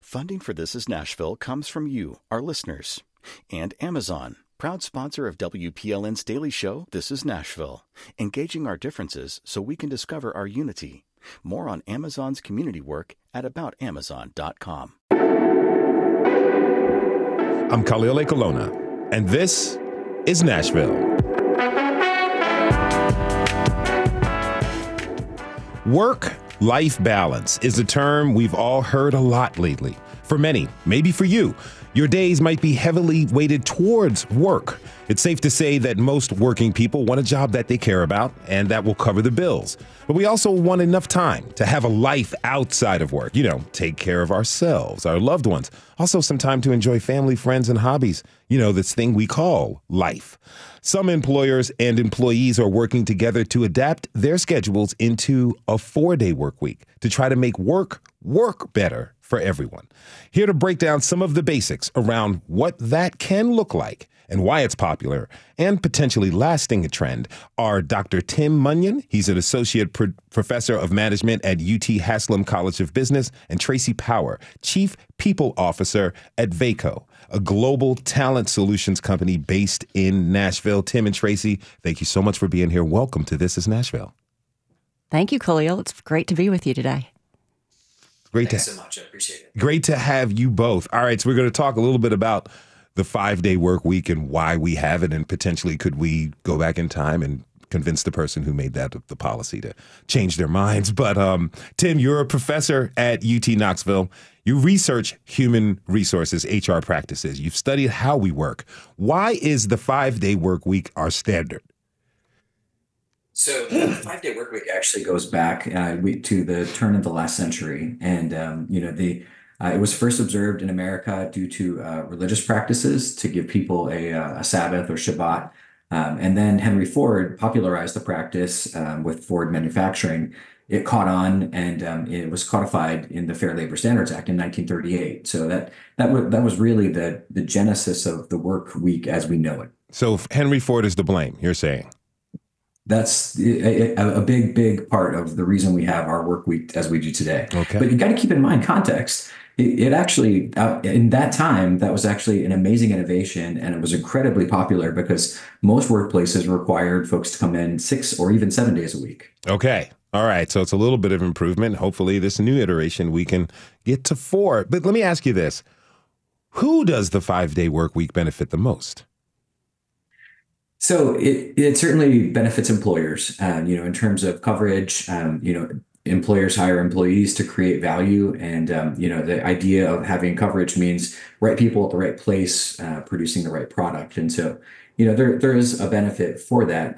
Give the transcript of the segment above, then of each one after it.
Funding for This Is Nashville comes from you, our listeners, and Amazon, proud sponsor of WPLN's daily show, This Is Nashville, engaging our differences so we can discover our unity. More on Amazon's community work at aboutamazon.com. I'm Khalil Colonna, and this is Nashville. Work-life balance is a term we've all heard a lot lately. For many, maybe for you, your days might be heavily weighted towards work. It's safe to say that most working people want a job that they care about and that will cover the bills. But we also want enough time to have a life outside of work, take care of ourselves, our loved ones. Also some time to enjoy family, friends, and hobbies. This thing we call life. Some employers and employees are working together to adapt their schedules into a 4-day work week to try to make work better for everyone. Here to break down some of the basics around what that can look like and why it's popular and potentially lasting a trend are Dr. Tim Munyon. He's an associate professor of management at UT Haslam College of Business, and Tracy Power, chief people officer at Vaco, a global talent solutions company based in Nashville. Tim and Tracy, thank you so much for being here. Welcome to This is Nashville. Thank you, Khalil. It's great to be with you today. Thanks so much. I appreciate it. Great to have you both. All right, so we're going to talk a little bit about the 5-day work week and why we have it, and potentially could we go back in time and convince the person who made that the policy to change their minds. But Tim, you're a professor at UT Knoxville. You research human resources, HR practices. You've studied how we work. Why is the 5-day work week our standard? So the 5-day work week actually goes back to the turn of the last century. And, it was first observed in America due to religious practices to give people a Sabbath or Shabbat. And then Henry Ford popularized the practice with Ford Manufacturing. It caught on, and it was codified in the Fair Labor Standards Act in 1938. So that was really the genesis of the work week as we know it. So Henry Ford is to blame, you're saying? That's a big part of the reason we have our work week as we do today. Okay. But you got to keep in mind context. It actually, in that time, that was actually an amazing innovation, and it was incredibly popular because most workplaces required folks to come in 6 or even 7 days a week. Okay. All right. So it's a little bit of improvement. Hopefully this new iteration, we can get to 4. But let me ask you this. Who does the 5-day work week benefit the most? So it certainly benefits employers, in terms of coverage. Employers hire employees to create value. And, the idea of having coverage means right people at the right place, producing the right product. And so, there is a benefit for that.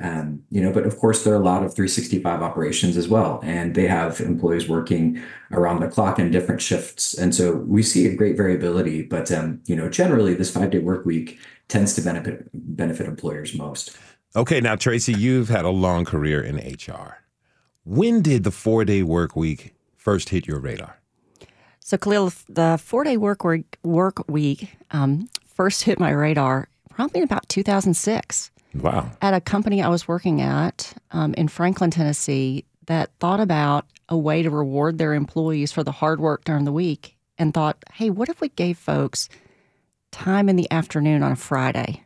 But of course, there are a lot of 365 operations as well. And they have employees working around the clock in different shifts. And so we see a great variability. But, generally, this 5-day work week tends to benefit employers most. Okay. Now, Tracy, you've had a long career in HR. When did the 4-day work week first hit your radar? So, Khalil, the 4-day work week first hit my radar probably in about 2006. Wow. At a company I was working at in Franklin, Tennessee, that thought about a way to reward their employees for the hard work during the week and thought, hey, what if we gave folks time in the afternoon on a Friday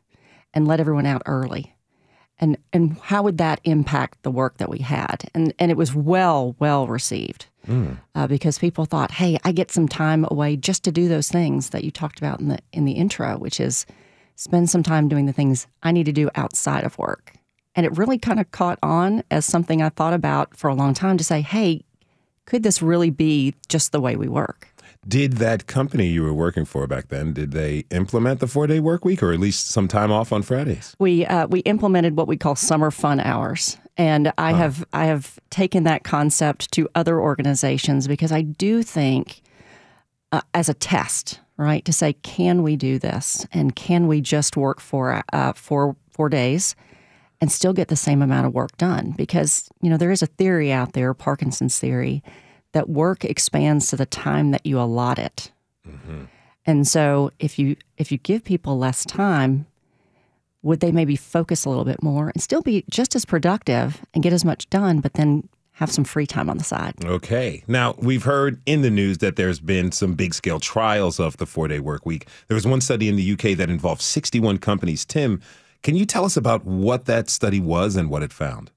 and let everyone out early? And how would that impact the work that we had? And it was well received because people thought, hey, I get some time away just to do those things that you talked about in the intro, which is spend some time doing the things I need to do outside of work. And it really kind of caught on as something I thought about for a long time to say, hey, could this really be just the way we work? Did that company you were working for back then, did they implement the 4-day work week, or at least some time off on Fridays? We implemented what we call summer fun hours. And I have taken that concept to other organizations because I do think as a test, right, to say, can we do this? And can we just work for 4 days and still get the same amount of work done? Because, there is a theory out there, Parkinson's theory, that work expands to the time that you allot it. Mm-hmm. And so if you give people less time, would they maybe focus a little bit more and still be just as productive and get as much done, but then have some free time on the side. Okay. Now, we've heard in the news that there's been some big scale trials of the 4-day work week. There was one study in the UK that involved 61 companies. Tim, can you tell us about what that study was and what it found?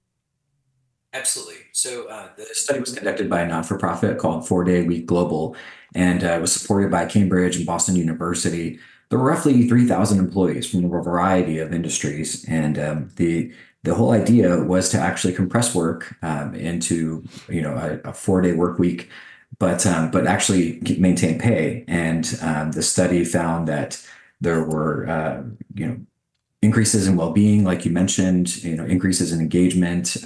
Absolutely. So the study was conducted by a not-for-profit called 4-Day Week Global, and was supported by Cambridge and Boston University. There were roughly 3,000 employees from a variety of industries, and the whole idea was to actually compress work into a 4-day work week, but actually maintain pay. And the study found that there were increases in well-being, like you mentioned, increases in engagement,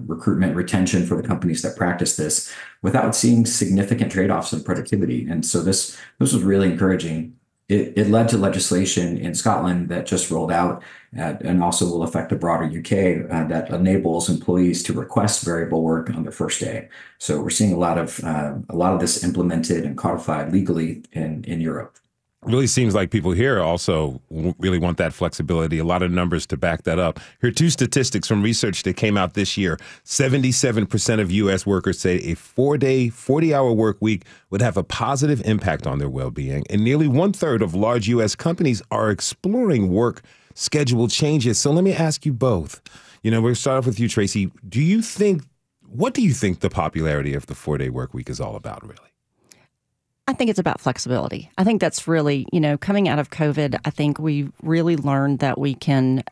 recruitment, retention for the companies that practice this, without seeing significant trade-offs in productivity. And so this was really encouraging. It led to legislation in Scotland that just rolled out, and also will affect the broader UK, that enables employees to request variable work on their first day. So we're seeing a lot of this implemented and codified legally in Europe. Really seems like people here also really want that flexibility. A lot of numbers to back that up. Here are two statistics from research that came out this year. 77% of U.S. workers say a 4-day, 40-hour work week would have a positive impact on their well-being. And nearly 1/3 of large U.S. companies are exploring work schedule changes. So let me ask you both. We'll start off with you, Tracy. What do you think the popularity of the 4-day work week is all about, really? I think it's about flexibility. I think that's really, coming out of COVID, I think we really learned that we can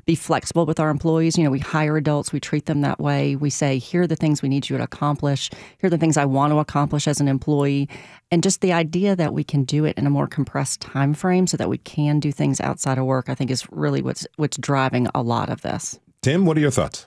be flexible with our employees. We hire adults, we treat them that way. We say, here are the things we need you to accomplish. Here are the things I want to accomplish as an employee. And just the idea that we can do it in a more compressed time frame so that we can do things outside of work, I think is really what's driving a lot of this. Tim, what are your thoughts?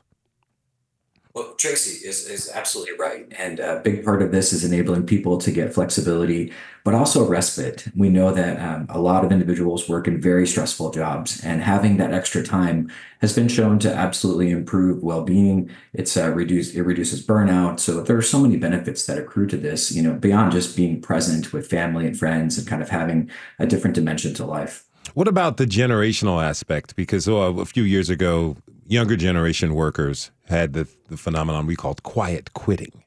Well, Tracy is absolutely right. And a big part of this is enabling people to get flexibility, but also respite. We know that a lot of individuals work in very stressful jobs, and having that extra time has been shown to absolutely improve well-being. It reduces burnout. So there are so many benefits that accrue to this, beyond just being present with family and friends and kind of having a different dimension to life. What about the generational aspect? Because a few years ago, younger generation workers had the phenomenon we called quiet quitting,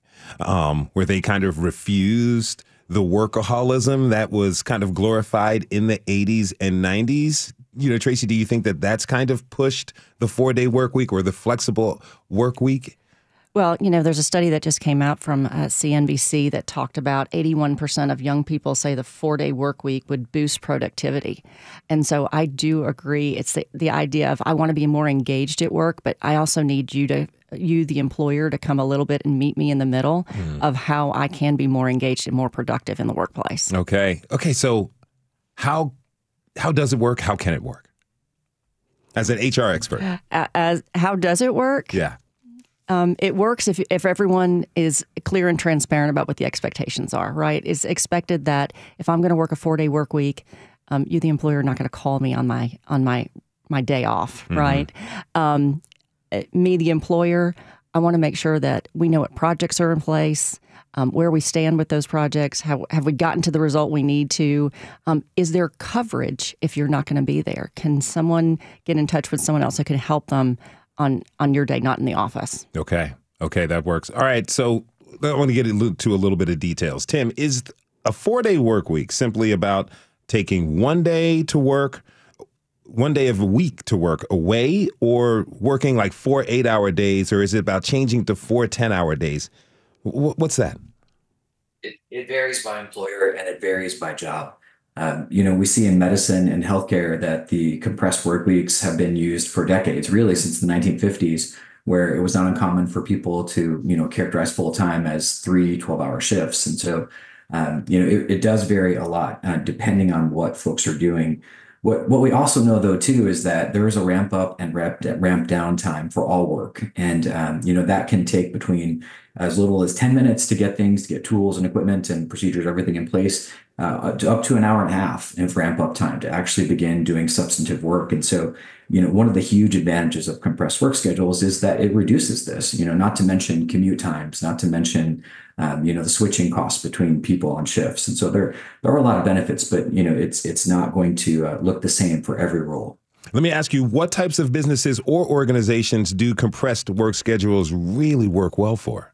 where they kind of refused the workaholism that was kind of glorified in the 80s and 90s. Tracy, do you think that that's kind of pushed the 4-day work week or the flexible work week? Well, there's a study that just came out from CNBC that talked about 81% of young people say the 4-day work week would boost productivity. And so I do agree. It's the idea of I want to be more engaged at work, but I also need you, the employer, to come a little bit and meet me in the middle of how I can be more engaged and more productive in the workplace. Okay. So how does it work? How can it work? As an HR expert. How does it work? Yeah. It works if everyone is clear and transparent about what the expectations are, right? It's expected that if I'm going to work a 4-day work week, you, the employer, are not going to call me on my day off, right? Me, the employer, I want to make sure that we know what projects are in place, where we stand with those projects, have we gotten to the result we need to? Is there coverage if you're not going to be there? Can someone get in touch with someone else who can help them on your day, not in the office? Okay, that works. All right, so I want to get into a little bit of details. Tim, is a 4-day work week simply about taking one day of a week to work away, or working like 4 8-hour days, or is it about changing to 4 10-hour days? What's that? It varies by employer and it varies by job. We see in medicine and healthcare that the compressed work weeks have been used for decades, really since the 1950s, where it was not uncommon for people to, characterize full time as 3 12-hour shifts. And so, it does vary a lot depending on what folks are doing. What we also know, though, too, is that there is a ramp up and ramp down time for all work. And, that can take between as little as 10 minutes to get tools and equipment and procedures, everything in place, up to an hour and a half of ramp up time to actually begin doing substantive work. And so, one of the huge advantages of compressed work schedules is that it reduces this, not to mention commute times, not to mention, the switching costs between people on shifts. And so there are a lot of benefits, but, it's not going to look the same for every role. Let me ask you, what types of businesses or organizations do compressed work schedules really work well for?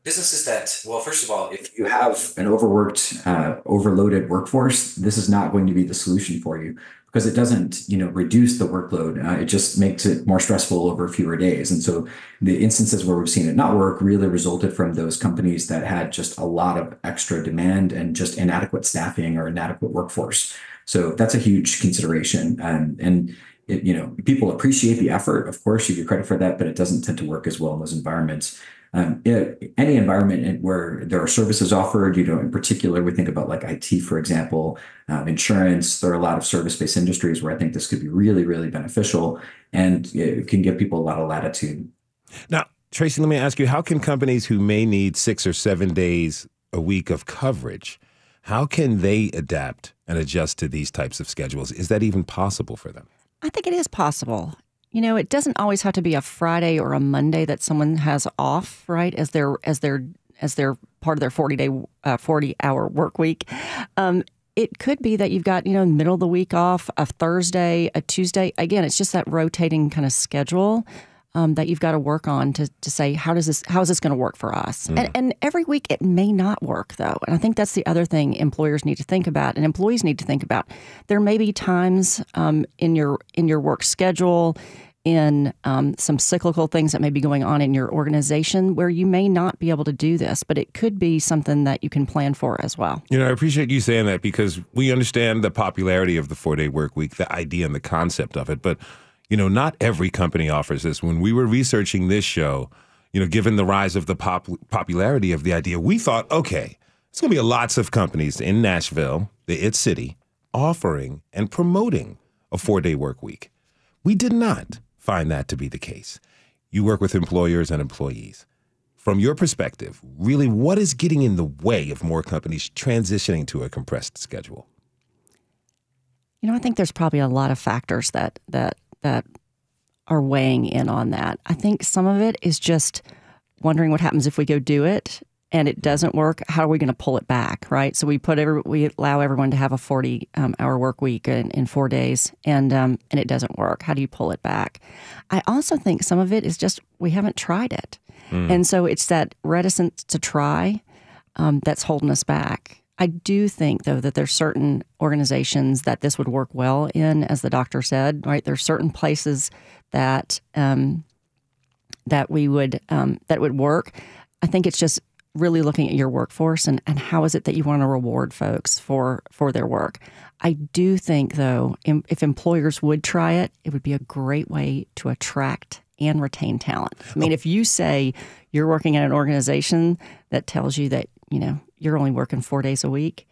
Businesses that, well, first of all, if you have an overworked, overloaded workforce, this is not going to be the solution for you because it doesn't, reduce the workload. It just makes it more stressful over fewer days. And so the instances where we've seen it not work really resulted from those companies that had just a lot of extra demand and just inadequate staffing or inadequate workforce. So that's a huge consideration. People appreciate the effort. Of course, you get credit for that, but it doesn't tend to work as well in those environments. Any environment where there are services offered, in particular, we think about like IT, for example, insurance. There are a lot of service-based industries where I think this could be really, really beneficial, and it can give people a lot of latitude. Now, Tracy, let me ask you, how can companies who may need 6 or 7 days a week of coverage, how can they adapt and adjust to these types of schedules? Is that even possible for them? I think it is possible. It doesn't always have to be a Friday or a Monday that someone has off, right, as their part of their 40-hour work week. It could be that you've got, middle of the week off, a Thursday, a Tuesday. Again, it's just that rotating kind of schedule that you've got to work on to say, how is this going to work for us? And every week it may not work, though. And I think that's the other thing employers need to think about and employees need to think about. There may be times in your work schedule, in some cyclical things that may be going on in your organization where you may not be able to do this, but it could be something that you can plan for as well. I appreciate you saying that because we understand the popularity of the 4-day work week, the idea and the concept of it, but not every company offers this. When we were researching this show, given the rise of the popularity of the idea, we thought, okay, there's going to be lots of companies in Nashville, the It City, offering and promoting a 4-day work week. We did not find that to be the case. You work with employers and employees. From your perspective, really, what is getting in the way of more companies transitioning to a compressed schedule? I think there's probably a lot of factors that are weighing in on that. I think some of it is just wondering what happens if we go do it and it doesn't work. How are we going to pull it back, right? So we allow everyone to have a 40-hour work week in 4 days, and it doesn't work. How do you pull it back? I also think some of it is just we haven't tried it, and so it's that reticence to try that's holding us back. I do think, though, that there's certain organizations that this would work well in, as the doctor said, right? There's certain places that would work. I think it's just really looking at your workforce and how is it that you want to reward folks for their work. I do think, though, if employers would try it, it would be a great way to attract and retain talent. I mean, if you say you're working at an organization that tells you that, you're only working 4 days a week,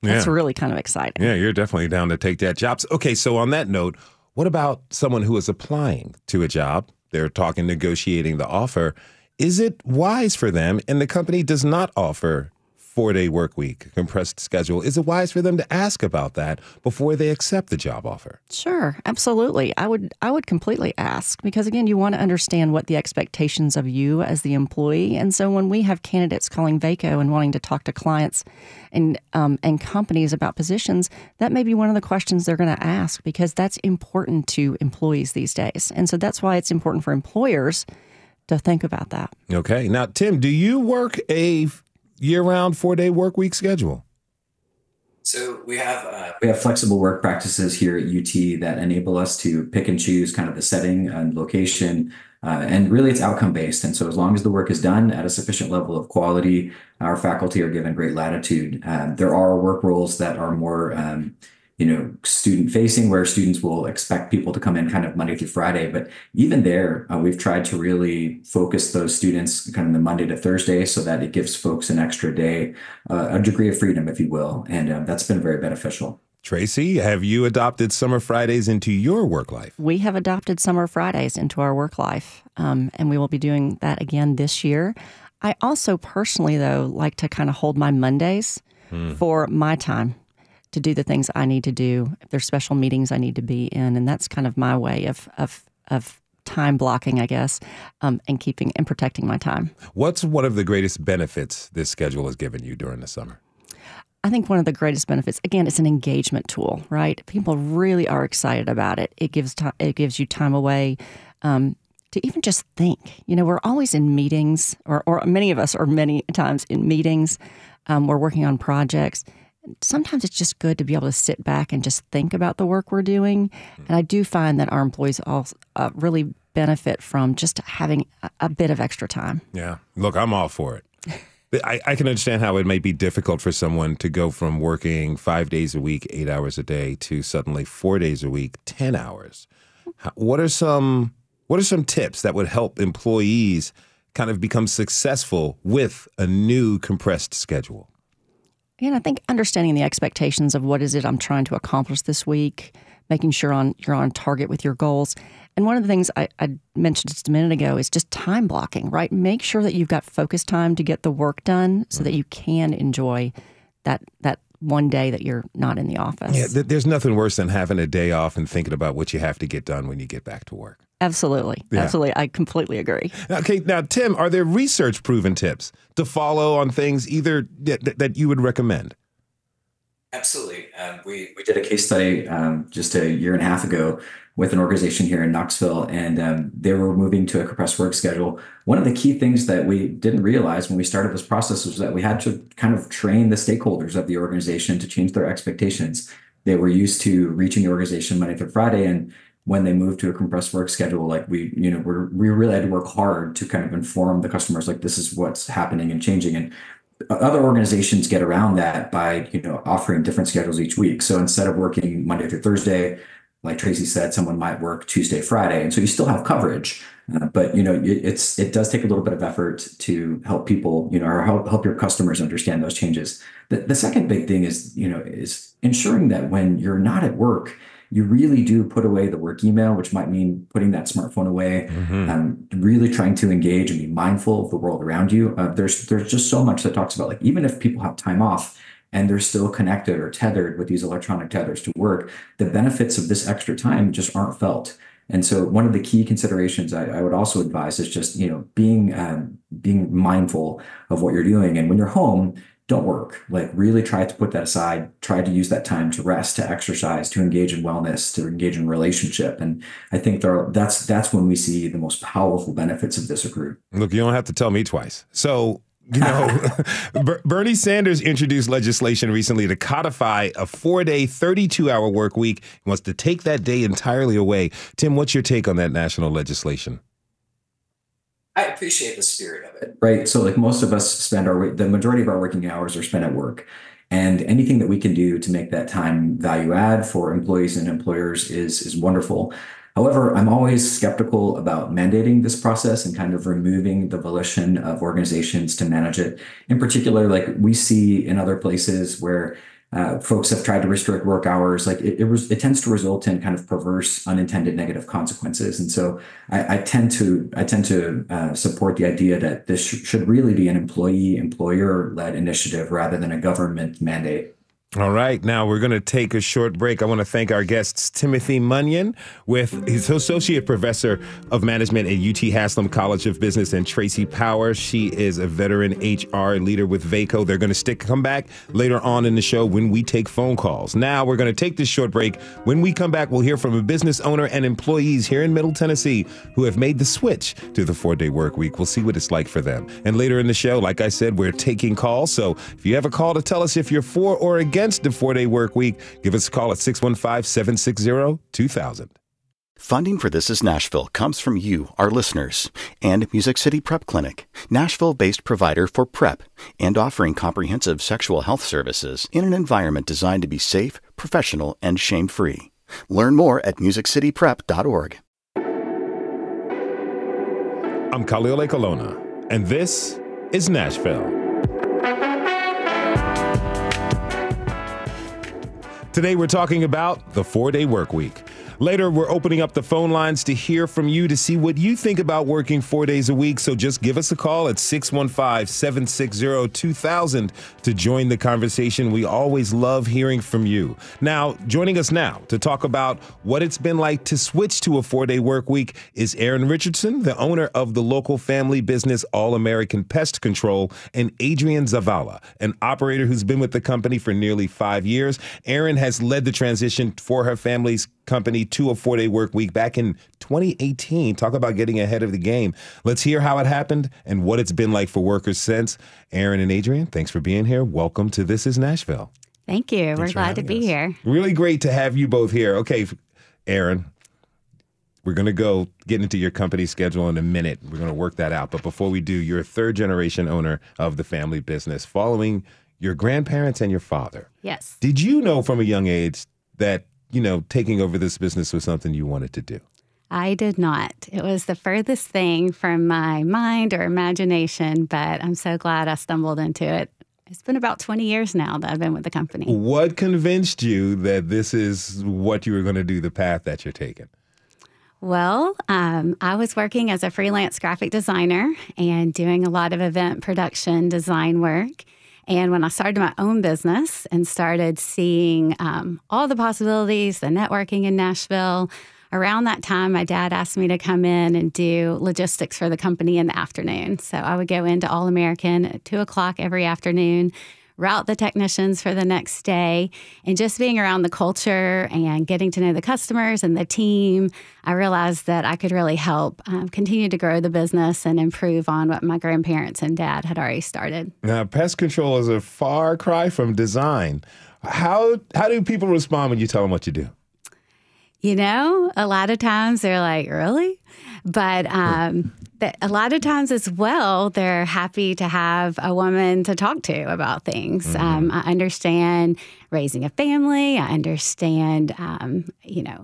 that's really kind of exciting. Yeah, you're definitely down to take that job. Okay, so on that note, what about someone who is applying to a job? They're negotiating the offer. Is it wise for them, and the company does not offer 4-day work week, compressed schedule, is it wise for them to ask about that before they accept the job offer? Sure, absolutely. I would completely ask because, again, you want to understand what the expectations of you as the employee. And so when we have candidates calling VACO and wanting to talk to clients and companies about positions, that may be one of the questions they're going to ask because that's important to employees these days. And so that's why it's important for employers to think about that. Okay. Now, Tim, do you work a year-round 4-day work week schedule? So we have flexible work practices here at UT that enable us to pick and choose kind of the setting and location, and really it's outcome based. And so as long as the work is done at a sufficient level of quality, our faculty are given great latitude. There are work roles that are more student facing, where students will expect people to come in kind of Monday through Friday. But even there, we've tried to really focus those students kind of the Monday to Thursday so that it gives folks an extra day, a degree of freedom, if you will. And that's been very beneficial. Tracy, have you adopted summer Fridays into your work life? We have adopted summer Fridays into our work life, and we will be doing that again this year. I also personally, though, like to kind of hold my Mondays for my time to do the things I need to do. If there's special meetings I need to be in, and that's kind of my way of time blocking, I guess, and keeping and protecting my time. What's one of the greatest benefits this schedule has given you during the summer? I think one of the greatest benefits, again, it's an engagement tool, right? People really are excited about it. It gives you time away to even just think. We're always in meetings, or many of us are many times in meetings. We're working on projects. Sometimes it's just good to be able to sit back and just think about the work we're doing. And I do find that our employees all really benefit from just having a bit of extra time. Yeah. Look, I'm all for it. I can understand how it may be difficult for someone to go from working 5 days a week, 8 hours a day, to suddenly 4 days a week, 10 hours. What are some tips that would help employees kind of become successful with a new compressed schedule? And I think understanding the expectations of what is it I'm trying to accomplish this week, making sure you're on target with your goals. And one of the things I mentioned just a minute ago is just time blocking, right? Make sure that you've got focus time to get the work done so that you can enjoy that one day that you're not in the office. Yeah, there's nothing worse than having a day off and thinking about what you have to get done when you get back to work. Absolutely. Yeah. Absolutely. I completely agree. Okay. Now, Tim, are there research-proven tips to follow on things either that you would recommend? Absolutely. We did a case study just a year and a half ago with an organization here in Knoxville, and they were moving to a compressed work schedule. One of the key things that we didn't realize when we started this process was that we had to kind of train the stakeholders of the organization to change their expectations. They were used to reaching the organization Monday through Friday, and when they moved to a compressed work schedule, like we really had to work hard to kind of inform the customers, like this is what's happening and changing. And other organizations get around that by, offering different schedules each week. So instead of working Monday through Thursday, like Tracy said, someone might work Tuesday, Friday. And so you still have coverage, but it does take a little bit of effort to help people, or help your customers understand those changes. The second big thing is ensuring that when you're not at work, you really do put away the work email, which might mean putting that smartphone away, really trying to engage and be mindful of the world around you. There's just so much that talks about, like, even if people have time off and they're still connected or tethered with these electronic tethers to work, the benefits of this extra time just aren't felt. And so one of the key considerations I would also advise is just, being mindful of what you're doing. And when you're home, don't work. Like, really try to put that aside, try to use that time to rest, to exercise, to engage in wellness, to engage in relationship. And I think that's when we see the most powerful benefits of this accrue. Look, you don't have to tell me twice. So, Bernie Sanders introduced legislation recently to codify a 4-day, 32-hour work week. He wants to take that day entirely away. Tim, what's your take on that national legislation? I appreciate the spirit of it, right? So, like, most of us the majority of our working hours are spent at work, and anything that we can do to make that time value add for employees and employers is wonderful. However, I'm always skeptical about mandating this process and kind of removing the volition of organizations to manage it. In particular, like we see in other places where folks have tried to restrict work hours, like it tends to result in kind of perverse, unintended negative consequences. And so I tend to support the idea that this should really be an employer-led initiative rather than a government mandate. All right. Now we're going to take a short break. I want to thank our guests, Timothy Munyon, with his Associate Professor of Management at UT Haslam College of Business, and Tracy Powers. She is a veteran HR leader with VACO. They're going to come back later on in the show when we take phone calls. Now we're going to take this short break. When we come back, we'll hear from a business owner and employees here in Middle Tennessee who have made the switch to the 4-day work week. We'll see what it's like for them. And later in the show, like I said, we're taking calls. So if you have a call to tell us if you're for or against the 4-day work week, give us a call at 615-760-2000. Funding for This Is Nashville comes from you, our listeners, and Music City Prep Clinic, Nashville-based provider for PrEP and offering comprehensive sexual health services in an environment designed to be safe, professional, and shame-free. Learn more at musiccityprep.org. I'm Khalil Ekalona, and this is Nashville. Today, we're talking about the 4-day work week. Later, we're opening up the phone lines to hear from you to see what you think about working 4 days a week. So just give us a call at 615-760-2000 to join the conversation. We always love hearing from you. Now, joining us now to talk about what it's been like to switch to a 4-day work week is Aaron Richardson, the owner of the local family business All-American Pest Control, and Adrian Zavala, an operator who's been with the company for nearly 5 years. Aaron has led the transition for her family's company to a 4-day work week back in 2018. Talk about getting ahead of the game. Let's hear how it happened and what it's been like for workers since. Aaron and Adrian, thanks for being here. Welcome to This is Nashville. Thank you. We're glad to be here. Really great to have you both here. Okay, Aaron, we're going to go get into your company schedule in a minute. We're going to work that out. But before we do, you're a third-generation owner of the family business, following your grandparents and your father. Yes. Did you know from a young age that, taking over this business was something you wanted to do? I did not. It was the furthest thing from my mind or imagination, but I'm so glad I stumbled into it. It's been about 20 years now that I've been with the company. What convinced you that this is what you were going to do, the path that you're taking? Well, I was working as a freelance graphic designer and doing a lot of event production design work. And when I started my own business and started seeing all the possibilities, the networking in Nashville, around that time, my dad asked me to come in and do logistics for the company in the afternoon. So I would go into All-American at 2 o'clock every afternoon, route the technicians for the next day, and just being around the culture and getting to know the customers and the team, I realized that I could really help continue to grow the business and improve on what my grandparents and dad had already started. Now, pest control is a far cry from design. How do people respond when you tell them what you do? A lot of times they're like, really? But a lot of times as well, they're happy to have a woman to talk to about things. Mm-hmm. I understand raising a family. I understand,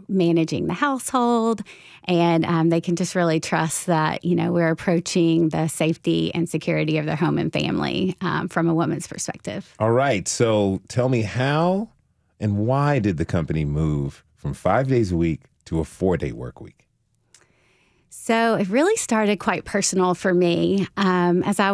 managing the household. And they can just really trust that, we're approaching the safety and security of their home and family from a woman's perspective. All right. So tell me, how and why did the company move from 5 days a week to a 4-day work week? So it really started quite personal for me. As I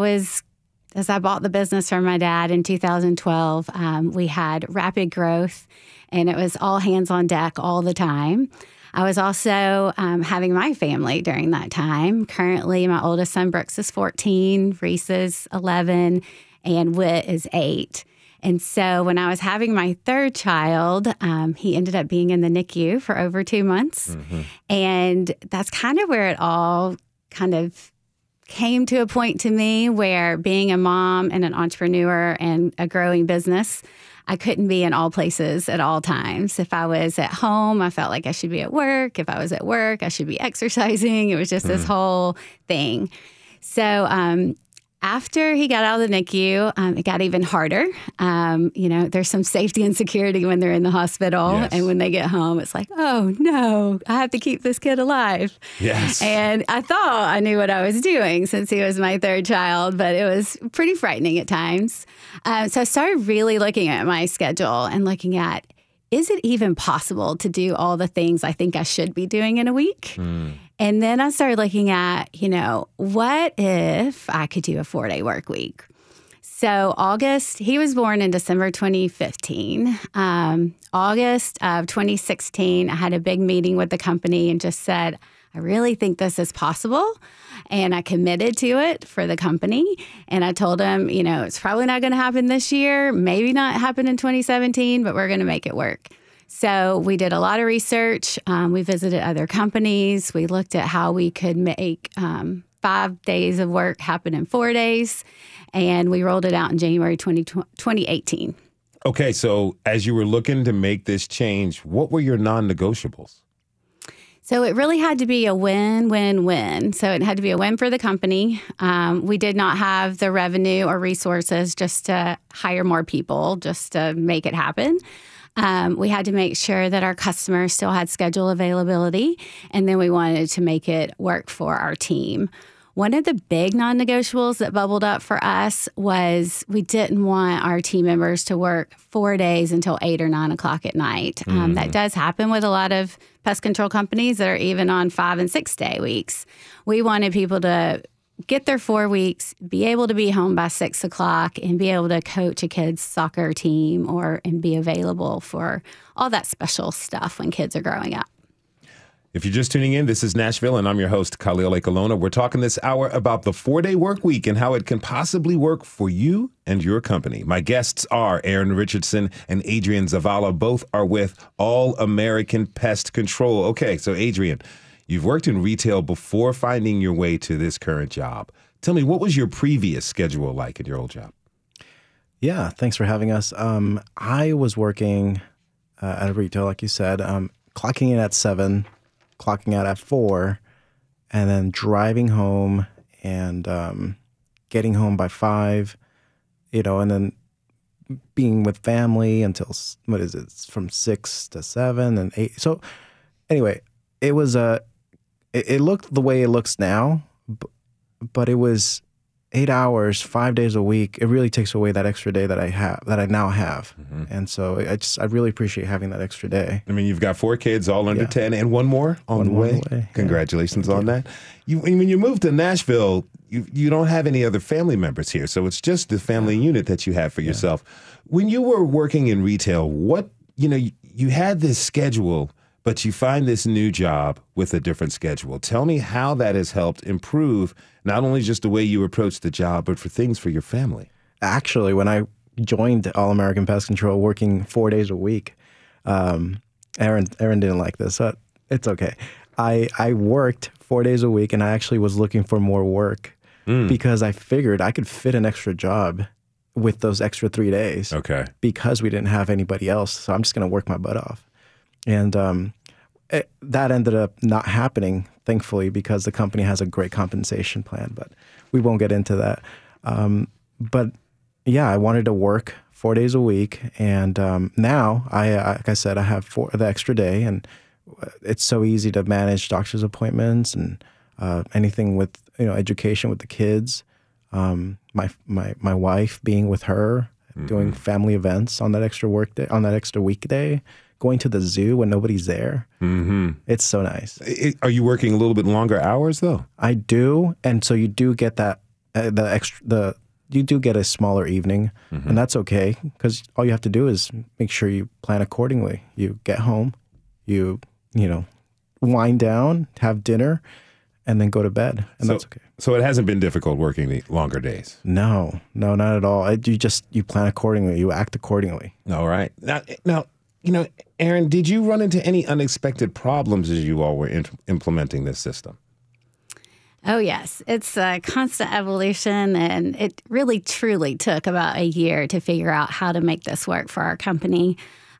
bought the business from my dad in 2012, we had rapid growth, and it was all hands on deck all the time. I was also having my family during that time. Currently, my oldest son, Brooks, is 14, Reese is 11, and Whit is 8. And so when I was having my third child, he ended up being in the NICU for over 2 months. Mm-hmm. And that's kind of where it all kind of came to a point to me where being a mom and an entrepreneur and a growing business, I couldn't be in all places at all times. If I was at home, I felt like I should be at work. If I was at work, I should be exercising. It was just this whole thing. So, after he got out of the NICU, it got even harder. There's some safety and security when they're in the hospital. Yes. And when they get home, it's like, oh, no, I have to keep this kid alive. Yes. And I thought I knew what I was doing since he was my third child, but it was pretty frightening at times. So I started really looking at my schedule and looking at, is it even possible to do all the things I think I should be doing in a week? Mm. And then I started looking at, what if I could do a 4-day work week? So he was born in December 2015. August of 2016, I had a big meeting with the company and just said, I really think this is possible. And I committed to it for the company. And I told them, it's probably not going to happen this year, maybe not happen in 2017, but we're going to make it work. So we did a lot of research. We visited other companies. We looked at how we could make 5 days of work happen in 4 days. And we rolled it out in January 2018. Okay, so as you were looking to make this change, what were your non-negotiables? So it really had to be a win-win-win. So it had to be a win for the company. We did not have the revenue or resources just to hire more people, just to make it happen. We had to make sure that our customers still had schedule availability, and then we wanted to make it work for our team. One of the big non-negotiables that bubbled up for us was we didn't want our team members to work 4 days until 8 or 9 o'clock at night. That does happen with a lot of pest control companies that are even on 5 and 6 day weeks. We wanted people to get their 4 weeks, be able to be home by 6 o'clock, and be able to coach a kid's soccer team and be available for all that special stuff when kids are growing up. If you're just tuning in, this is Nashville, and I'm your host, Khalil Ekalona. We're talking this hour about the 4-day work week and how it can possibly work for you and your company. My guests are Aaron Richardson and Adrienne Zavala. Both are with All American Pest Control. Okay, so Adrienne, you've worked in retail before finding your way to this current job. Tell me, what was your previous schedule like at your old job? Yeah, thanks for having us. I was working at a retail, like you said, clocking in at 7, clocking out at 4, and then driving home and getting home by 5, and then being with family until, from 6 to 7 and 8. So anyway, it was it looked the way it looks now, but it was 8 hours, 5 days a week. It really takes away that extra day that I now have. Mm-hmm. And so I really appreciate having that extra day. I mean, you've got 4 kids, all under 10, and one more on the way. Congratulations on that. When you moved to Nashville, you don't have any other family members here, so it's just the family unit that you have for yourself. When you were working in retail, you had this schedule, but you find this new job with a different schedule. Tell me how that has helped improve not only just the way you approach the job, but for things for your family. Actually, when I joined All American Pest Control, working 4 days a week, Aaron didn't like this, but it's okay. I worked 4 days a week, and I actually was looking for more work because I figured I could fit an extra job with those extra 3 days. Okay. Because we didn't have anybody else, so I'm just going to work my butt off. And that ended up not happening, thankfully, because the company has a great compensation plan, but we won't get into that. But yeah, I wanted to work 4 days a week. And now, like I said, I have the extra day, and it's so easy to manage doctor's appointments and anything with education with the kids. My wife being with her, doing family events on that extra work day, on that extra weekday. Going to the zoo when nobody's there. Mm-hmm. It's so nice. Are you working a little bit longer hours though? I do, and so you do get that you do get a smaller evening, and that's okay because all you have to do is make sure you plan accordingly. You get home, you wind down, have dinner, and then go to bed, and that's okay. So it hasn't been difficult working the longer days? No, not at all. You plan accordingly. You act accordingly. All right. Now. Aaron, did you run into any unexpected problems as you all were implementing this system? Oh, yes. It's a constant evolution, and it really, truly took about a year to figure out how to make this work for our company.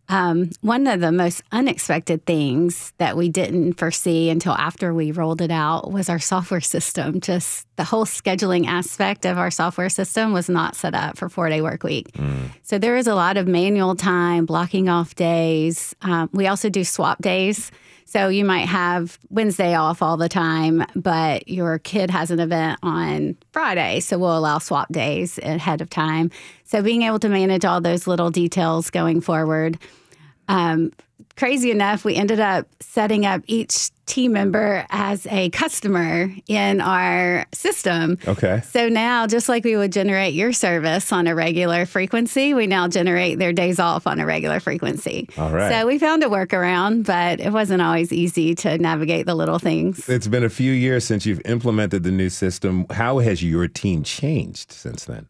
One of the most unexpected things that we didn't foresee until after we rolled it out was our software system. Just the whole scheduling aspect of our software system was not set up for 4-day work week. So there is a lot of manual time, blocking off days. We also do swap days. So you might have Wednesday off all the time, but your kid has an event on Friday, so we'll allow swap days ahead of time. So being able to manage all those little details going forward. Crazy enough, we ended up setting up each team member as a customer in our system. Okay. So now, just like we would generate your service on a regular frequency, we now generate their days off on a regular frequency. All right. So we found a workaround, but it wasn't always easy to navigate the little things. It's been a few years since you've implemented the new system. How has your team changed since then?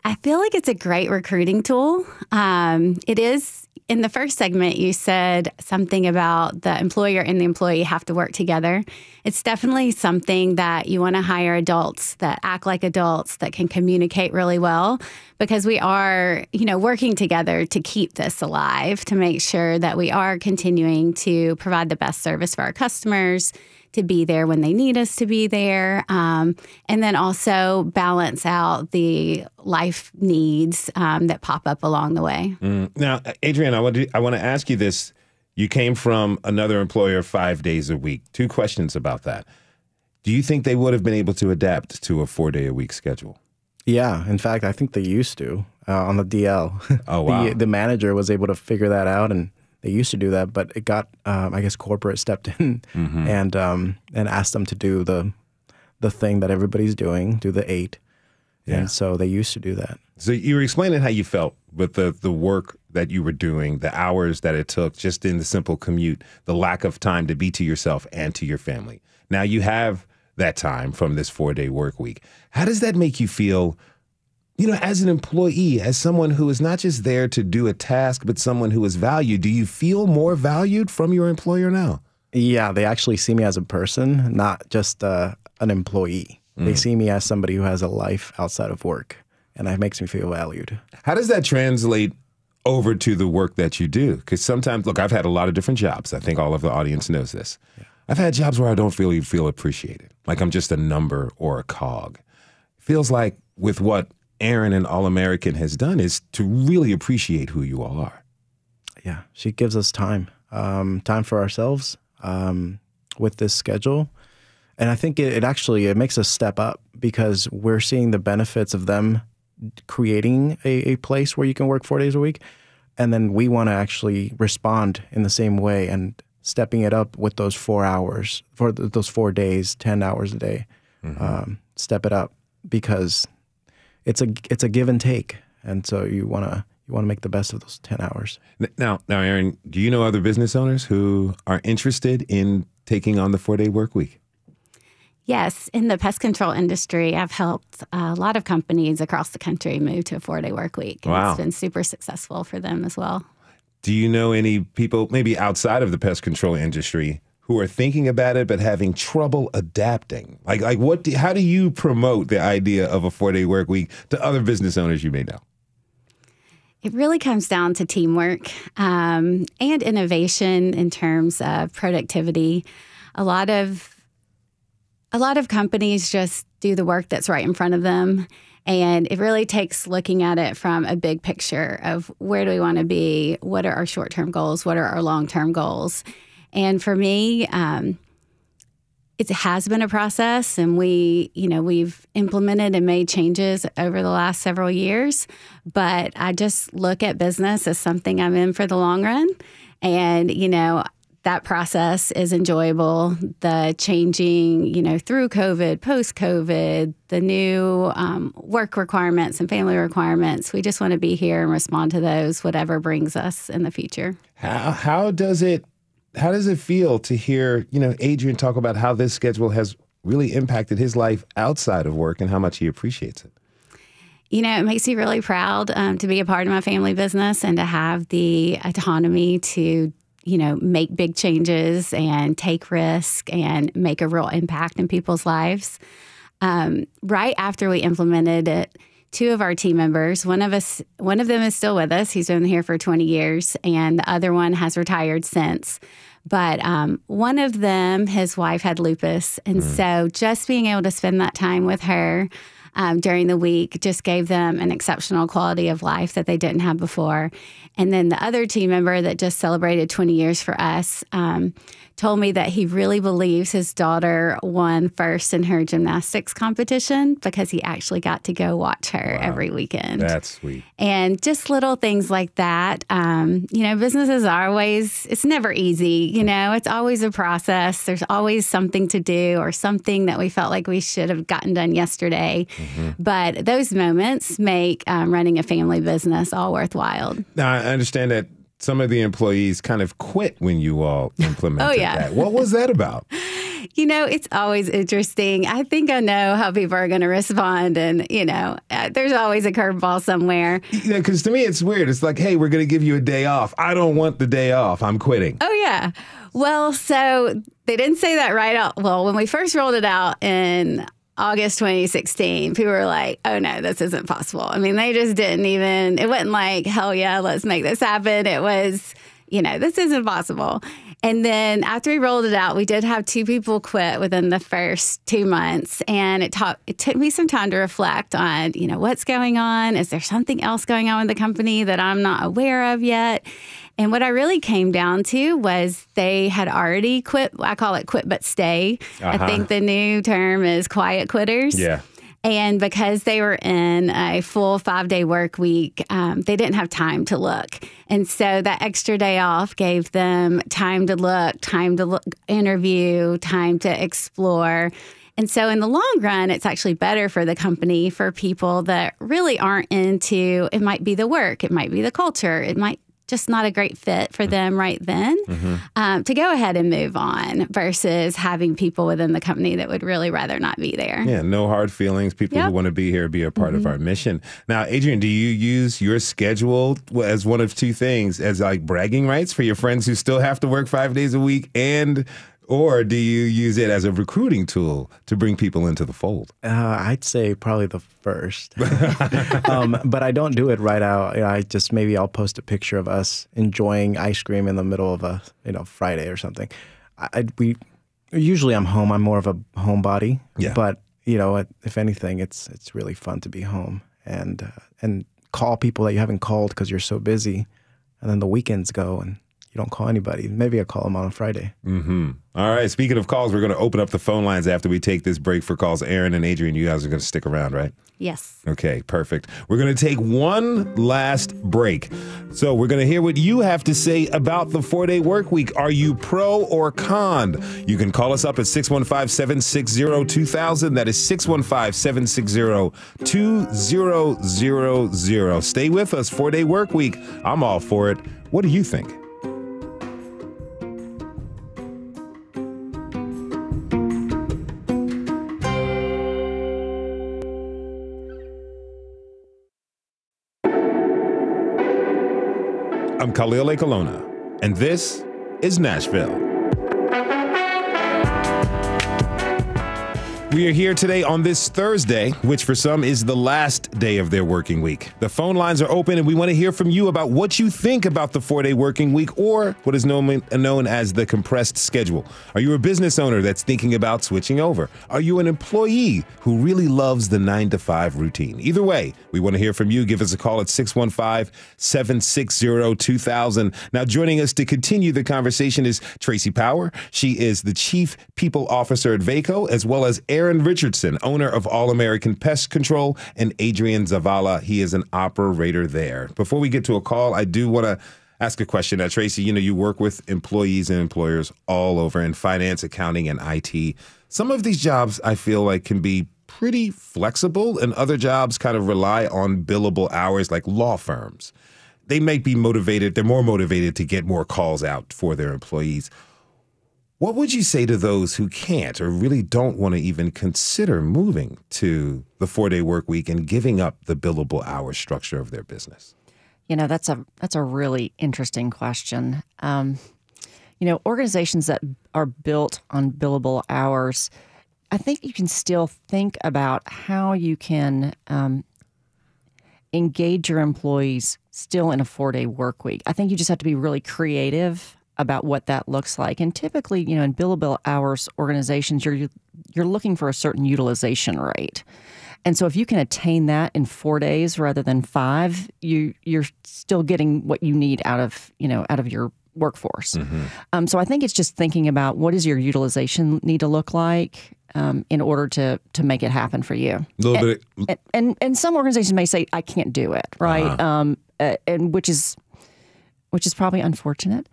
I feel like it's a great recruiting tool. It is. In the first segment, you said something about the employer and the employee have to work together. It's definitely something that you want to hire adults that act like adults, that can communicate really well, because we are, working together to keep this alive, to make sure that we are continuing to provide the best service for our customers, to be there when they need us to be there, and then also balance out the life needs that pop up along the way. Now, Adrienne, I want to ask you this. You came from another employer 5 days a week. 2 questions about that. Do you think they would have been able to adapt to a 4-day-a-week schedule? Yeah. In fact, I think they used to on the DL. Oh, wow. The manager was able to figure that out, and they used to do that, but it got, I guess, corporate stepped in and asked them to do the thing that everybody's doing, do the 8. Yeah. And so they used to do that. So you were explaining how you felt with the work that you were doing, the hours that it took just in the simple commute, the lack of time to be to yourself and to your family. Now you have that time from this 4-day work week. How does that make you feel, as an employee, as someone who is not just there to do a task, but someone who is valued? Do you feel more valued from your employer now? Yeah, they actually see me as a person, not just an employee. They see me as somebody who has a life outside of work, and that makes me feel valued. How does that translate over to the work that you do? Because sometimes, look, I've had a lot of different jobs. I think all of the audience knows this. Yeah. I've had jobs where I don't feel appreciated, like I'm just a number or a cog. Feels like with what Erin and All American has done is to really appreciate who you all are. Yeah, she gives us time for ourselves with this schedule. And I think it actually makes us step up because we're seeing the benefits of them creating a place where you can work 4 days a week. And then we want to actually respond in the same way and stepping it up with those 4 hours, for those 4 days, 10 hours a day. Step it up because it's a give and take. And so you want to make the best of those 10 hours. Now, Erin, do you know other business owners who are interested in taking on the 4-day work week? Yes. In the pest control industry, I've helped a lot of companies across the country move to a 4-day work week. And wow. It's been super successful for them as well. Do you know any people, maybe outside of the pest control industry, who are thinking about it but having trouble adapting? Like how do you promote the idea of a 4-day work week to other business owners you may know? It really comes down to teamwork and innovation in terms of productivity. A lot of companies just do the work that's right in front of them. And it really takes looking at it from a big picture of where do we want to be? What are our short-term goals? What are our long-term goals? And for me, it has been a process, and we've implemented and made changes over the last several years. But I just look at business as something I'm in for the long run. And, that process is enjoyable. The changing, through COVID, post-COVID, the new work requirements and family requirements. We just want to be here and respond to those, whatever brings us in the future. How does it feel to hear, Adrian talk about how this schedule has really impacted his life outside of work and how much he appreciates it? It makes me really proud to be a part of my family business and to have the autonomy to make big changes and take risk and make a real impact in people's lives. Right after we implemented it, 2 of our team members, one of them is still with us. He's been here for 20 years, and the other one has retired since. But one of them, his wife had lupus. And so just being able to spend that time with her during the week just gave them an exceptional quality of life that they didn't have before. And then the other team member that just celebrated 20 years for us told me that he really believes his daughter won first in her gymnastics competition because he actually got to go watch her every weekend. That's sweet. And just little things like that. Businesses are always, it's never easy. It's always a process. There's always something to do or something that we felt like we should have gotten done yesterday. But those moments make running a family business all worthwhile. Now, I understand that some of the employees kind of quit when you all implemented that. What was that about? It's always interesting. I think I know how people are going to respond. And, there's always a curveball somewhere. Because to me, it's weird. It's like, hey, we're going to give you a day off. I don't want the day off. I'm quitting. Oh, yeah. Well, so they didn't say that right out. Well, when we first rolled it out in August 2016, people were like, oh, no, this isn't possible. I mean, they just didn't even, it wasn't like, hell yeah, let's make this happen. It was, this isn't possible. And then after we rolled it out, we did have 2 people quit within the first 2 months. And it took me some time to reflect on, what's going on? Is there something else going on with the company that I'm not aware of yet? And what I really came down to was they had already quit. I call it quit but stay. I think the new term is quiet quitters. Yeah. And because they were in a full 5-day work week, they didn't have time to look. And so that extra day off gave them time to look, interview, time to explore. And so in the long run, it's actually better for the company for people that really aren't into, it might be the work, it might be the culture, it might just not a great fit for them right then, to go ahead and move on versus having people within the company that would really rather not be there. Yeah, no hard feelings. People who want to be here, be a part of our mission. Now, Adrienne, do you use your schedule as one of two things, as like bragging rights for your friends who still have to work 5 days a week, or do you use it as a recruiting tool to bring people into the fold? I'd say probably the first. But I don't do it right out. I'll post a picture of us enjoying ice cream in the middle of a Friday or something. Usually I'm home. I'm more of a homebody. Yeah. But if anything, it's really fun to be home and call people that you haven't called because you're so busy, and then the weekends go and you don't call anybody. Maybe I call them on a Friday. All right. Speaking of calls, we're going to open up the phone lines after we take this break for calls. Aaron and Adrienne, you guys are going to stick around, right? Yes. Okay, perfect. We're going to take one last break. So we're going to hear what you have to say about the 4-day work week. Are you pro or con? You can call us up at 615-760-2000. That is 615-760-2000. Stay with us. 4-day work week. I'm all for it. What do you think? I'm Khalil Colonna, and this is Nashville. We are here today on this Thursday, which for some is the last day of their working week. The phone lines are open, and we want to hear from you about what you think about the 4-day working week, or what is known as the compressed schedule. Are you a business owner that's thinking about switching over? Are you an employee who really loves the 9-to-5 routine? Either way, we want to hear from you. Give us a call at 615-760-2000. Now, joining us to continue the conversation is Tracy Power. She is the Chief People Officer at Vaco, as well as Aaron Richardson, owner of All American Pest Control, and Adrienne Zavala. He is an operator there. Before we get to a call, I do want to ask a question. Tracy, you work with employees and employers all over in finance, accounting, and IT. Some of these jobs I feel like can be pretty flexible, and other jobs kind of rely on billable hours, like law firms. They might be motivated. They're more motivated to get more calls out for their employees. What would you say to those who can't or really don't want to even consider moving to the 4-day work week and giving up the billable hour structure of their business? That's a really interesting question. Organizations that are built on billable hours, I think you can still think about how you can engage your employees still in a 4-day work week. I think you just have to be really creative about what that looks like. And typically, in billable hours organizations, you're looking for a certain utilization rate. And so if you can attain that in 4 days rather than 5, you're still getting what you need out of your workforce. So I think it's just thinking about what does your utilization need to look like in order to make it happen for you. And some organizations may say, I can't do it, right? And which is probably unfortunate,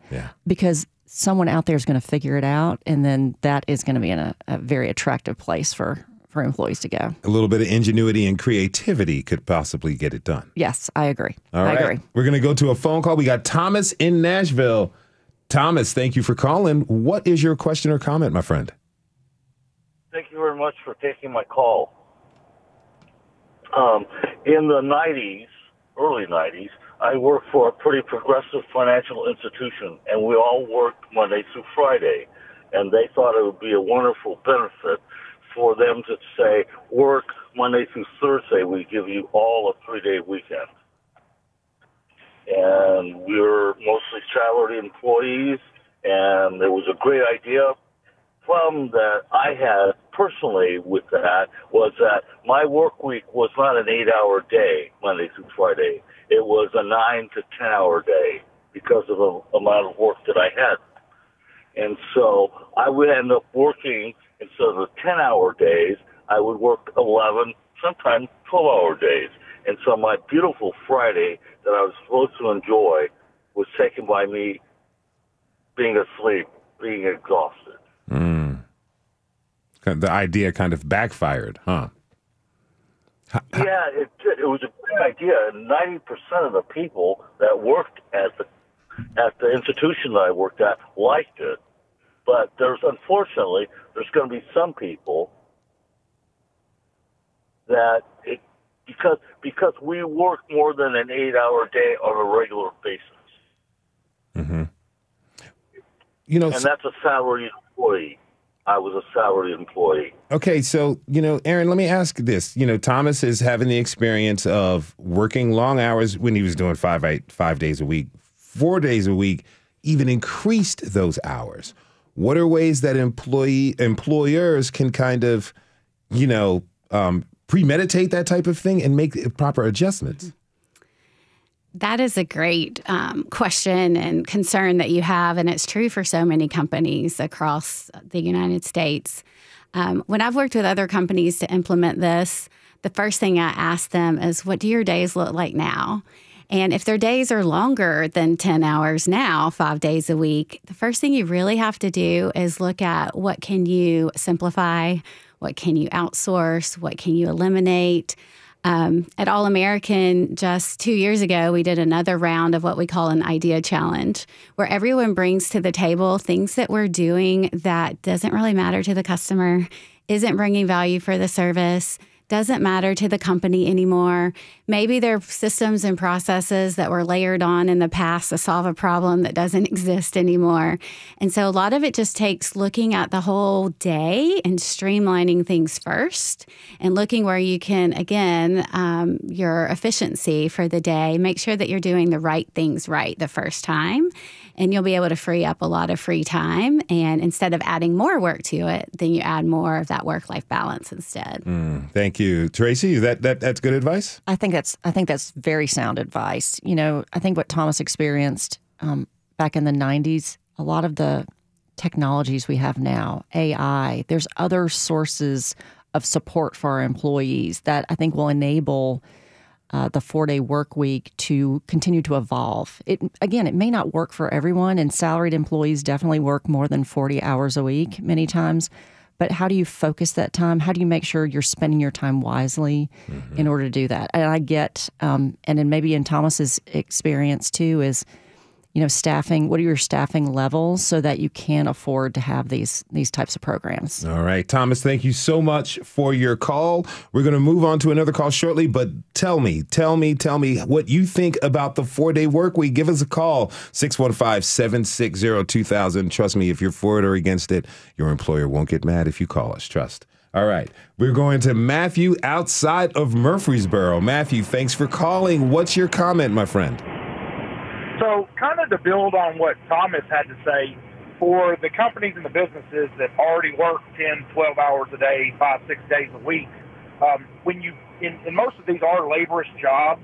because someone out there is going to figure it out, and then that is going to be in a very attractive place for employees to go. A little bit of ingenuity and creativity could possibly get it done. Yes, I agree. All right. I agree. We're going to go to a phone call. We got Thomas in Nashville. Thomas, thank you for calling. What is your question or comment, my friend? Thank you very much for taking my call. In the 90s, early 90s, I worked for a pretty progressive financial institution, and we all worked Monday through Friday. And they thought it would be a wonderful benefit for them to say, work Monday through Thursday, we give you all a 3-day weekend. And we were mostly salaried employees, and it was a great idea. Problem that I had personally with that was that my work week was not an 8-hour day, Monday through Friday. It was a 9 to 10 hour day, because of the amount of work that I had. And so I would end up working, instead of the 10-hour days, I would work 11, sometimes 12-hour days. And so my beautiful Friday that I was supposed to enjoy was taken by me being asleep, being exhausted. The idea kind of backfired, huh? Yeah, it was a great idea, and 90% of the people that worked at the institution that I worked at liked it. But unfortunately, there's going to be some people that because we work more than an 8-hour day on a regular basis. Mm-hmm. And that's a salaried employee. I was a salaried employee. Okay, so, Aaron, let me ask this. Thomas is having the experience of working long hours when he was doing 5 days a week, 4 days a week, even increased those hours. What are ways that employers can kind of, premeditate that type of thing and make proper adjustments? That is a great question and concern that you have, and it's true for so many companies across the United States. When I've worked with other companies to implement this, the first thing I ask them is, what do your days look like now? And if their days are longer than 10 hours now, 5 days a week, the first thing you really have to do is look at what can you simplify, what can you outsource, what can you eliminate. At All American, just 2 years ago, we did another round of what we call an idea challenge, where everyone brings to the table things that we're doing that doesn't really matter to the customer, isn't bringing value for the service, doesn't matter to the company anymore. Maybe they're systems and processes that were layered on in the past to solve a problem that doesn't exist anymore. And so a lot of it just takes looking at the whole day and streamlining things first and looking where you can, again, your efficiency for the day, make sure that you're doing the right things right the first time. And you'll be able to free up a lot of free time. And instead of adding more work to it, then you add more of that work-life balance instead. Thank you. Tracy, that's good advice? I think that's very sound advice. I think what Thomas experienced back in the 90s, a lot of the technologies we have now, AI, there's other sources of support for our employees that I think will enable the 4-day work week to continue to evolve. It may not work for everyone, and salaried employees definitely work more than 40 hours a week many times. But how do you focus that time? How do you make sure you're spending your time wisely in order to do that? And I get, and then maybe in Thomas's experience too, is staffing. What are your staffing levels so that you can afford to have these types of programs? All right, Thomas, thank you so much for your call. We're going to move on to another call shortly, but tell me what you think about the 4-day work week. Give us a call, 615-760-2000. Trust me, if you're for it or against it, your employer won't get mad if you call us. Trust. All right, we're going to Matthew outside of Murfreesboro. Matthew, thanks for calling. What's your comment, my friend? So kind of to build on what Thomas had to say, for the companies and the businesses that already work 10, 12 hours a day, 5, 6 days a week, when you, in most of these are laborious jobs,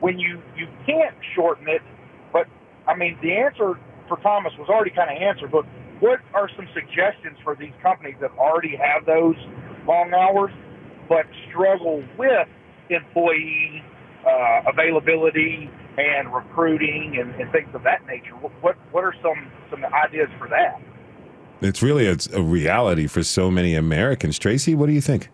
when you can't shorten it, but I mean, the answer for Thomas was already kind of answered, but what are some suggestions for these companies that already have those long hours, but struggle with employee availability and recruiting and things of that nature? What are some ideas for that? It's really a reality for so many Americans. Tracy, what do you think?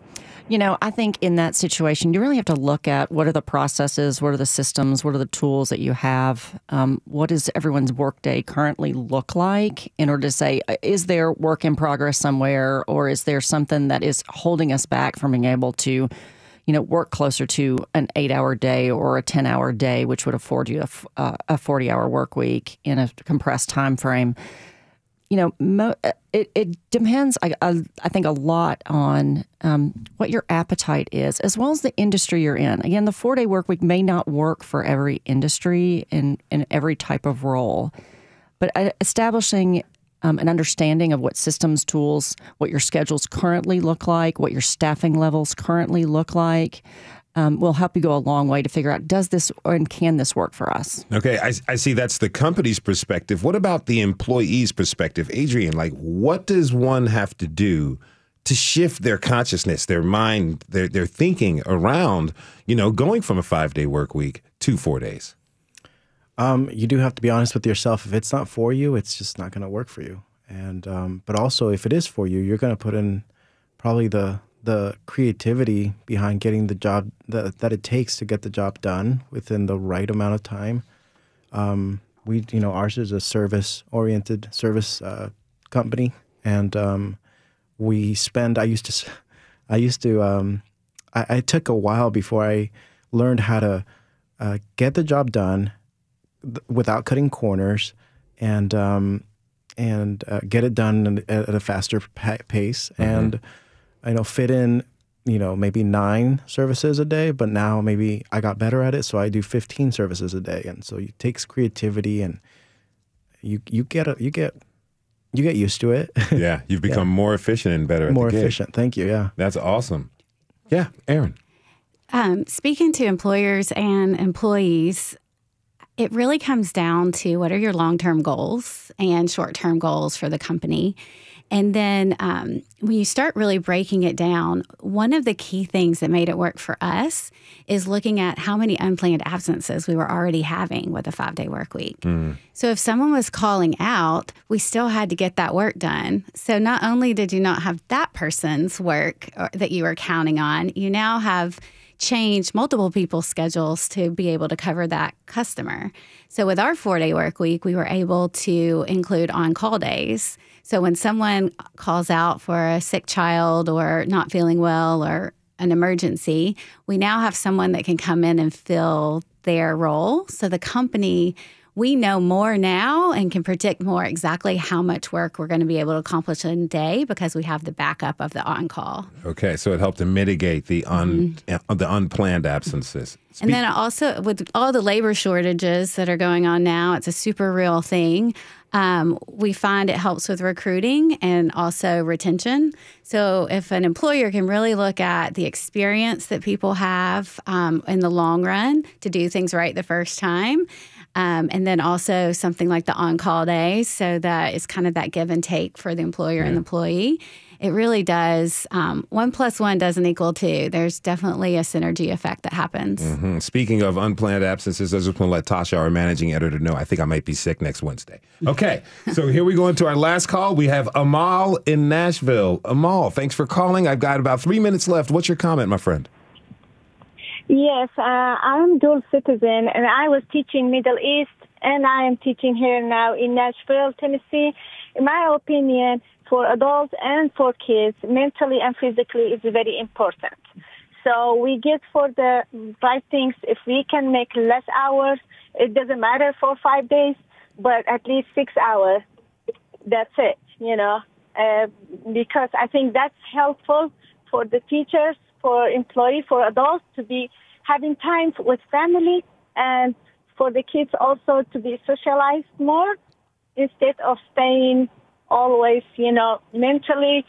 I think in that situation, you really have to look at what are the processes, what are the systems, what are the tools that you have, what does everyone's workday currently look like in order to say, is there work in progress somewhere, or is there something that is holding us back from being able to work closer to an 8-hour day or a 10-hour day, which would afford you a 40-hour work week in a compressed time frame. It depends, I think, a lot on what your appetite is, as well as the industry you're in. Again, the 4-day work week may not work for every industry and every type of role, but establishing an understanding of what systems, tools, what your schedules currently look like, what your staffing levels currently look like, will help you go a long way to figure out, does this and can this work for us? Okay, I see that's the company's perspective. What about the employee's perspective? Adrian, like, what does one have to do to shift their consciousness, their mind, their thinking around, going from a 5-day work week to 4 days? You do have to be honest with yourself. If it's not for you, it's just not going to work for you. And but also, if it is for you, you're going to put in probably the creativity behind getting the job that it takes to get the job done within the right amount of time. Ours is a service-oriented service company, and we spend. I took a while before I learned how to get the job done without cutting corners, and get it done at a faster pace, and fit in maybe 9 services a day. But now maybe I got better at it, so I do 15 services a day, and so it takes creativity, and you get used to it. Yeah, you've become more efficient and better at more the gig. efficient. Thank you. Yeah, that's awesome. Yeah, Aaron. Speaking to employers and employees, it really comes down to what are your long-term goals and short-term goals for the company. And then when you start really breaking it down, one of the key things that made it work for us is looking at how many unplanned absences we were already having with a 5-day work week. So if someone was calling out, we still had to get that work done. So not only did you not have that person's work that you were counting on, you now have change multiple people's schedules to be able to cover that customer. So with our 4-day work week, we were able to include on-call days. So when someone calls out for a sick child or not feeling well or an emergency, we now have someone that can come in and fill their role. So the company, we know more now and can predict more exactly how much work we're going to be able to accomplish in a day because we have the backup of the on-call. Okay, so it helped to mitigate the unplanned absences. And then also with all the labor shortages that are going on now, it's a super real thing. We find it helps with recruiting and also retention. So if an employer can really look at the experience that people have in the long run to do things right the first time, and then also something like the on-call days, so that it's kind of that give and take for the employer and the employee. It really does. 1 + 1 doesn't equal 2. There's definitely a synergy effect that happens. Speaking of unplanned absences, I just want to let Tasha, our managing editor, know I think I might be sick next Wednesday. Okay, so here we go into our last call. We have Amal in Nashville. Amal, thanks for calling. I've got about 3 minutes left. What's your comment, my friend? Yes, I'm dual citizen, and I was teaching Middle East, and I am teaching here now in Nashville, Tennessee. In my opinion, for adults and for kids, mentally and physically is very important. So we get for the right things. If we can make less hours, it doesn't matter for 5 days, but at least 6 hours, that's it, because I think that's helpful for the teachers, for employees, for adults to be having time with family, and for the kids also to be socialized more instead of staying always, mentally,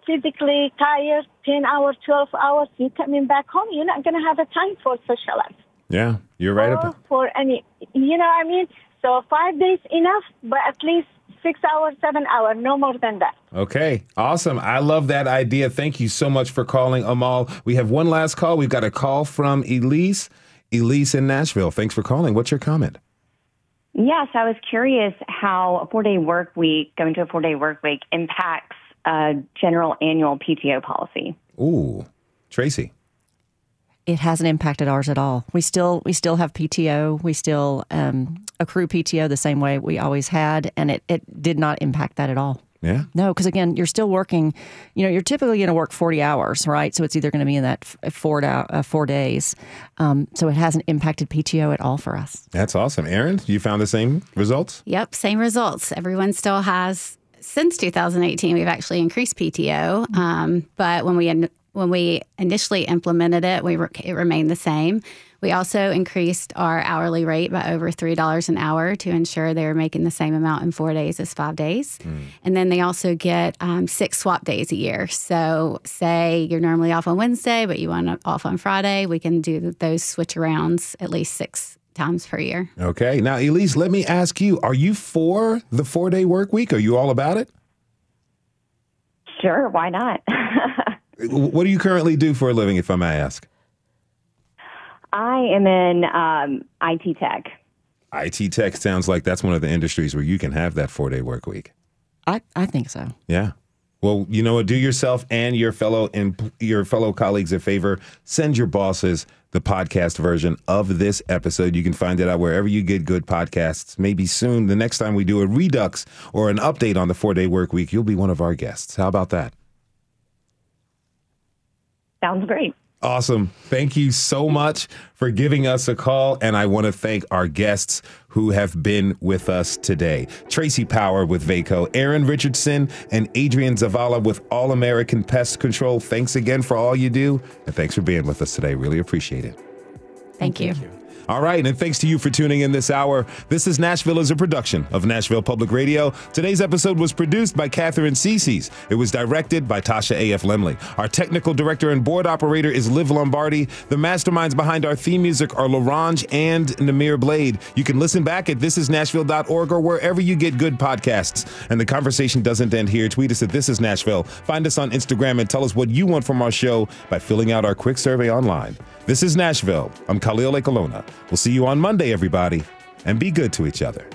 physically tired, 10 hours, 12 hours. You coming back home, you're not going to have a time for socialize. Yeah, you're right about for any, what I mean? So 5 days enough, but at least 6 hours, 7 hours, no more than that. Okay, awesome. I love that idea. Thank you so much for calling, Amal. We have one last call. We've got a call from Elise. Elise in Nashville. Thanks for calling. What's your comment? Yes, I was curious how a 4-day work week, going to a 4-day work week, impacts general annual PTO policy. Ooh, Tracy. It hasn't impacted ours at all. We still have PTO. We still accrue PTO the same way we always had, and it did not impact that at all. Yeah. No, because again, you're still working. You're typically going to work 40 hours, right? So it's either going to be in that 4 days. So it hasn't impacted PTO at all for us. That's awesome. Aaron, you found the same results? Yep, same results. Everyone still has. Since 2018, we've actually increased PTO. But when we when we initially implemented it, it remained the same. We also increased our hourly rate by over $3 an hour to ensure they were making the same amount in 4 days as 5 days. And then they also get 6 swap days a year. So say you're normally off on Wednesday, but you want off on Friday, we can do those switch arounds at least 6 times per year. Okay. Now, Elise, let me ask you, are you for the 4-day work week? Are you all about it? Sure, why not? What do you currently do for a living, if I may ask? I am in IT tech. IT tech sounds like that's one of the industries where you can have that 4-day work week. I think so. Yeah. Well, you know what? Do yourself and your fellow colleagues a favor. Send your bosses the podcast version of this episode. You can find it out wherever you get good podcasts. Maybe soon, the next time we do a redux or an update on the 4-day work week, you'll be one of our guests. How about that? Sounds great. Awesome. Thank you so much for giving us a call. And I want to thank our guests who have been with us today. Tracy Power with Vaco, Aaron Richardson, and Adrian Zavala with All American Pest Control. Thanks again for all you do. And thanks for being with us today. Really appreciate it. Thank you. All right, and thanks to you for tuning in this hour. This is Nashville is a production of Nashville Public Radio. Today's episode was produced by Katherine Ceicys. It was directed by Tasha A.F. Lemley. Our technical director and board operator is Liv Lombardi. The masterminds behind our theme music are LaRange and Namir Blade. You can listen back at thisisnashville.org or wherever you get good podcasts. And the conversation doesn't end here. Tweet us at This Is Nashville. Find us on Instagram and tell us what you want from our show by filling out our quick survey online. This is Nashville. I'm Khalil Ekalona. We'll see you on Monday, everybody, and be good to each other.